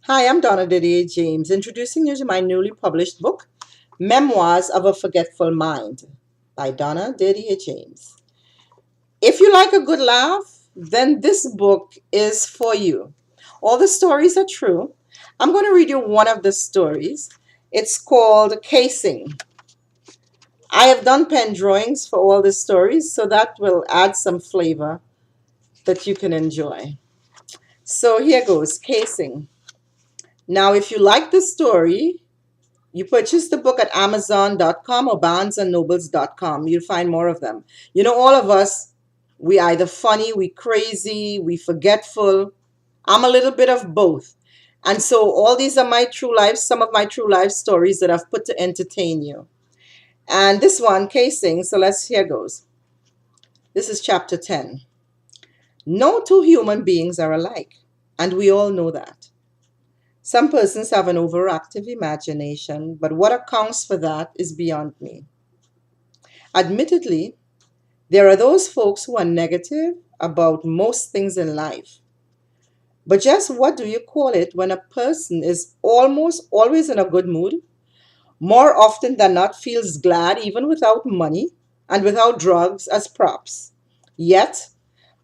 Hi, I'm Donna Didier James, introducing you to my newly published book, Memoirs of a Forgetful Mind by Donna Didier James. If you like a good laugh, then this book is for you. All the stories are true. I'm going to read you one of the stories. It's called Casing. I have done pen drawings for all the stories, so that will add some flavor that you can enjoy. So here goes Casing. Now, if you like the story, you purchase the book at Amazon.com or BarnesandNobles.com. You'll find more of them. You know, all of us, we either funny, we crazy, we forgetful. I'm a little bit of both. And so all these are my true life, some of my true life stories that I've put to entertain you. And this one, casing, so here goes. This is chapter 10. No two human beings are alike, and we all know that. Some persons have an overactive imagination, but what accounts for that is beyond me. Admittedly, there are those folks who are negative about most things in life. But just what do you call it when a person is almost always in a good mood, more often than not feels glad even without money and without drugs as props? Yet,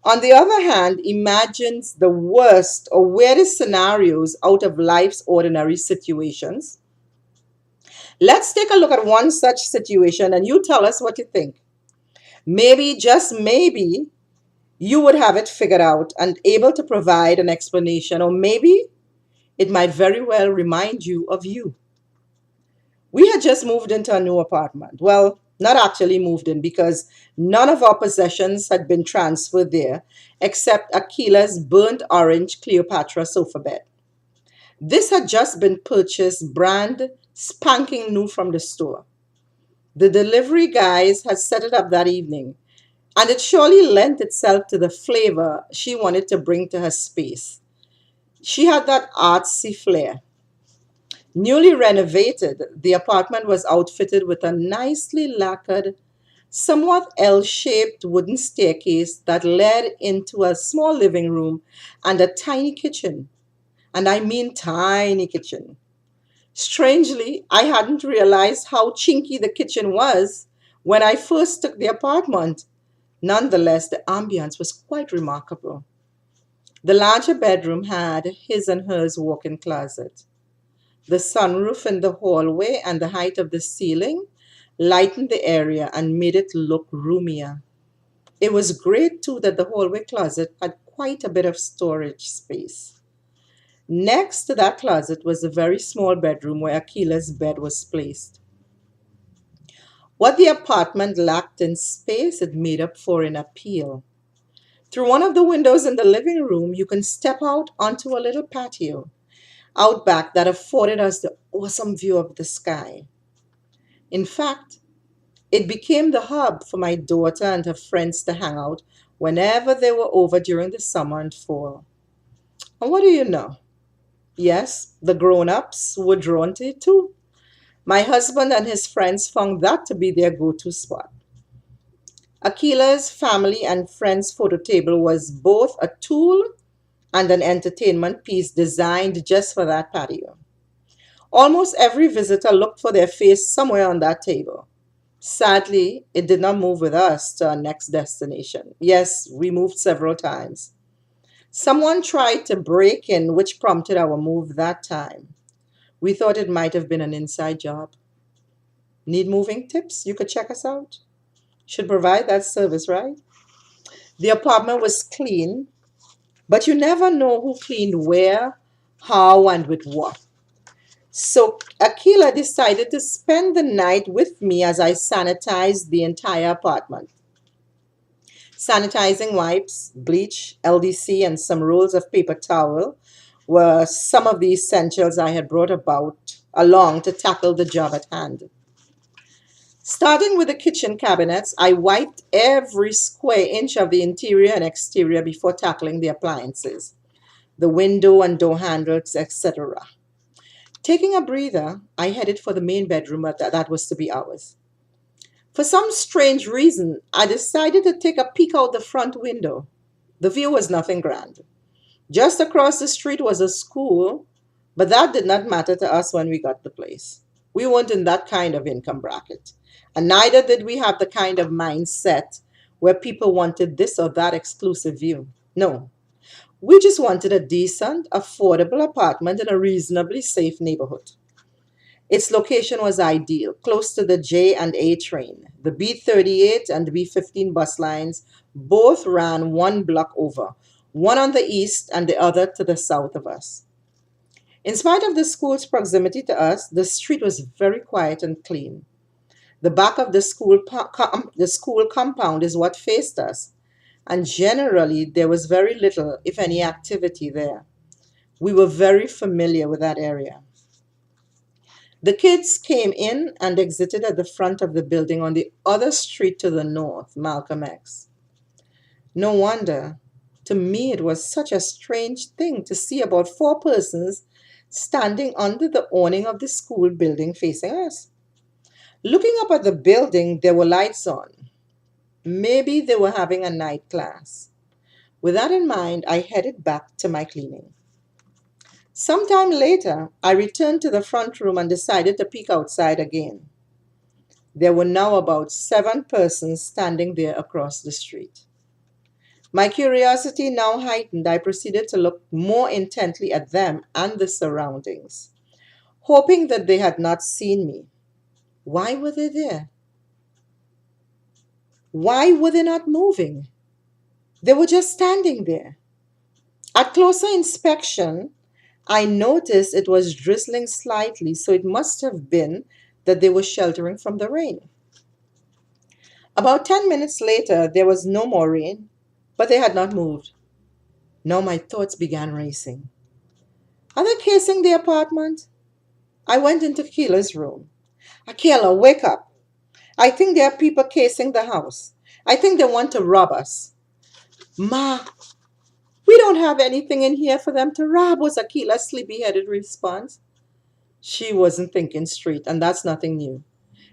on the other hand, imagines the worst or weirdest scenarios out of life's ordinary situations. Let's take a look at one such situation and you tell us what you think. Maybe, just maybe, you would have it figured out and able to provide an explanation, or maybe it might very well remind you of you. We had just moved into a new apartment. Well, not actually moved in because none of our possessions had been transferred there except Akila's burnt orange Cleopatra sofa bed. This had just been purchased brand spanking new from the store. The delivery guys had set it up that evening, and it surely lent itself to the flavor she wanted to bring to her space. She had that artsy flair. Newly renovated, the apartment was outfitted with a nicely lacquered, somewhat L shaped wooden staircase that led into a small living room and a tiny kitchen. And I mean tiny kitchen. Strangely, I hadn't realized how chinky the kitchen was when I first took the apartment. Nonetheless, the ambience was quite remarkable. The larger bedroom had his and hers walk in closet. The sunroof in the hallway and the height of the ceiling lightened the area and made it look roomier. It was great too that the hallway closet had quite a bit of storage space. Next to that closet was the very small bedroom where Akila's bed was placed. What the apartment lacked in space, it made up for in appeal. Through one of the windows in the living room, you can step out onto a little patio out back that afforded us the awesome view of the sky. In fact, it became the hub for my daughter and her friends to hang out whenever they were over during the summer and fall. And what do you know? Yes, the grown ups were drawn to it too. My husband and his friends found that to be their go to spot. Akila's family and friends photo table was both a tool and an entertainment piece designed just for that patio. Almost every visitor looked for their face somewhere on that table. Sadly, it did not move with us to our next destination. Yes, we moved several times. Someone tried to break in, which prompted our move that time. We thought it might have been an inside job. Need moving tips? You could check us out. Should provide that service, right? The apartment was clean, but you never know who cleaned where, how, and with what. So Akila decided to spend the night with me as I sanitized the entire apartment. Sanitizing wipes, bleach, LDC, and some rolls of paper towel were some of the essentials I had brought about along to tackle the job at hand. Starting with the kitchen cabinets, I wiped every square inch of the interior and exterior before tackling the appliances, the window and door handles, etc. Taking a breather, I headed for the main bedroom that was to be ours. For some strange reason, I decided to take a peek out the front window. The view was nothing grand. Just across the street was a school, But that did not matter to us when we got the place. We weren't in that kind of income bracket. And neither did we have the kind of mindset where people wanted this or that exclusive view. No, we just wanted a decent, affordable apartment in a reasonably safe neighborhood. Its location was ideal, close to the J and A train. The B38 and the B15 bus lines both ran one block over, one on the east and the other to the south of us. In spite of the school's proximity to us, the street was very quiet and clean. The back of the school compound is what faced us, and generally there was very little, if any, activity there. We were very familiar with that area. The kids came in and exited at the front of the building on the other street to the north, Malcolm X. No wonder. To me, it was such a strange thing to see about four persons standing under the awning of the school building facing us. Looking up at the building, there were lights on. Maybe they were having a night class. With that in mind, I headed back to my cleaning. Sometime later, I returned to the front room and decided to peek outside again. There were now about 7 persons standing there across the street. My curiosity now heightened, I proceeded to look more intently at them and the surroundings, hoping that they had not seen me. Why were they there? Why were they not moving? They were just standing there. At closer inspection, I noticed it was drizzling slightly, so it must have been that they were sheltering from the rain. About 10 minutes later, there was no more rain, but they had not moved. Now my thoughts began racing. Are they casing the apartment? I went into Keela's room. Keela, wake up. I think there are people casing the house. I think they want to rob us. Ma, we don't have anything in here for them to rob, was Akila's sleepy-headed response. She wasn't thinking straight, and that's nothing new.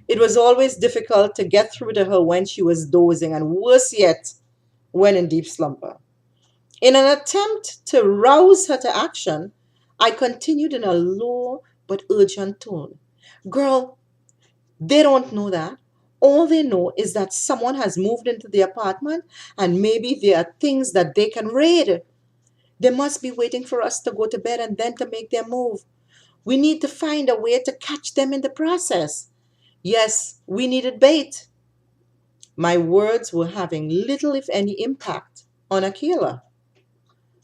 It was always difficult to get through to her when she was dozing, and worse yet, when in deep slumber. In an attempt to rouse her to action, I continued in a low but urgent tone. Girl, they don't know that. All they know is that someone has moved into the apartment and maybe there are things that they can raid. They must be waiting for us to go to bed and then to make their move. We need to find a way to catch them in the process. Yes, we needed bait. My words were having little, if any, impact on Akila.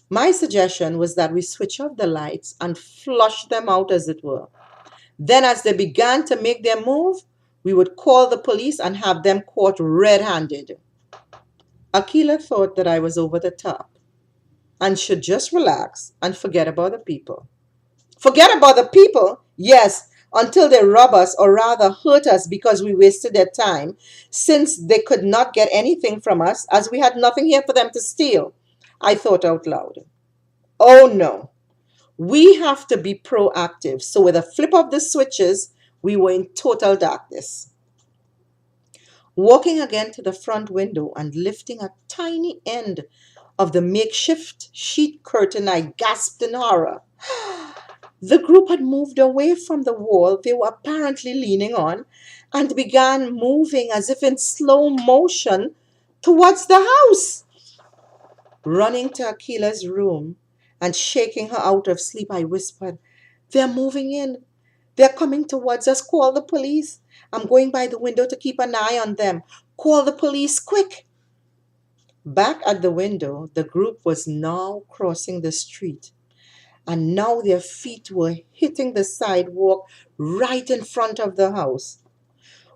My suggestion was that we switch off the lights and flush them out, as it were. Then, as they began to make their move, we would call the police and have them caught red-handed. Akila thought that I was over the top and should just relax and forget about the people. Forget about the people? Yes, until they rob us or rather hurt us because we wasted their time, since they could not get anything from us as we had nothing here for them to steal. I thought out loud. Oh no, we have to be proactive. So with a flip of the switches, we were in total darkness. Walking again to the front window and lifting a tiny end of the makeshift sheet curtain, I gasped in horror. The group had moved away from the wall they were apparently leaning on and began moving as if in slow motion towards the house. Running to Akila's room and shaking her out of sleep, I whispered, They're moving in. They're coming towards us. Call the police. I'm going by the window to keep an eye on them. Call the police, quick. Back at the window, the group was now crossing the street, and now their feet were hitting the sidewalk right in front of the house.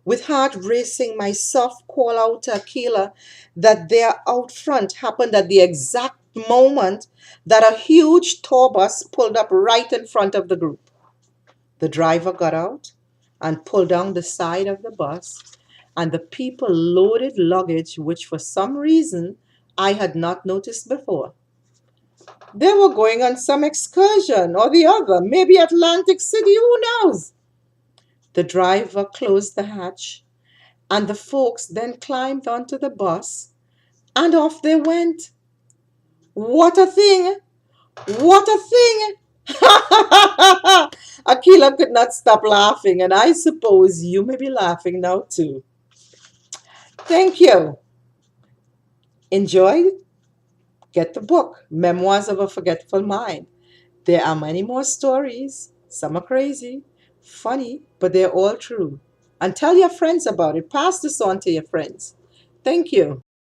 With heart racing, my soft call out to Akila that they're out front happened at the exact moment that a huge tour bus pulled up right in front of the group. The driver got out and pulled down the side of the bus, and the people loaded luggage which for some reason I had not noticed before. They were going on some excursion or the other, maybe Atlantic City, who knows? The driver closed the hatch, and the folks then climbed onto the bus, and off they went. What a thing! What a thing! Sheila could not stop laughing, and I suppose you may be laughing now too. Thank you. Enjoyed? Get the book, Memoirs of a Forgetful Mind. There are many more stories. Some are crazy, funny, but they're all true. And tell your friends about it. Pass this on to your friends. Thank you.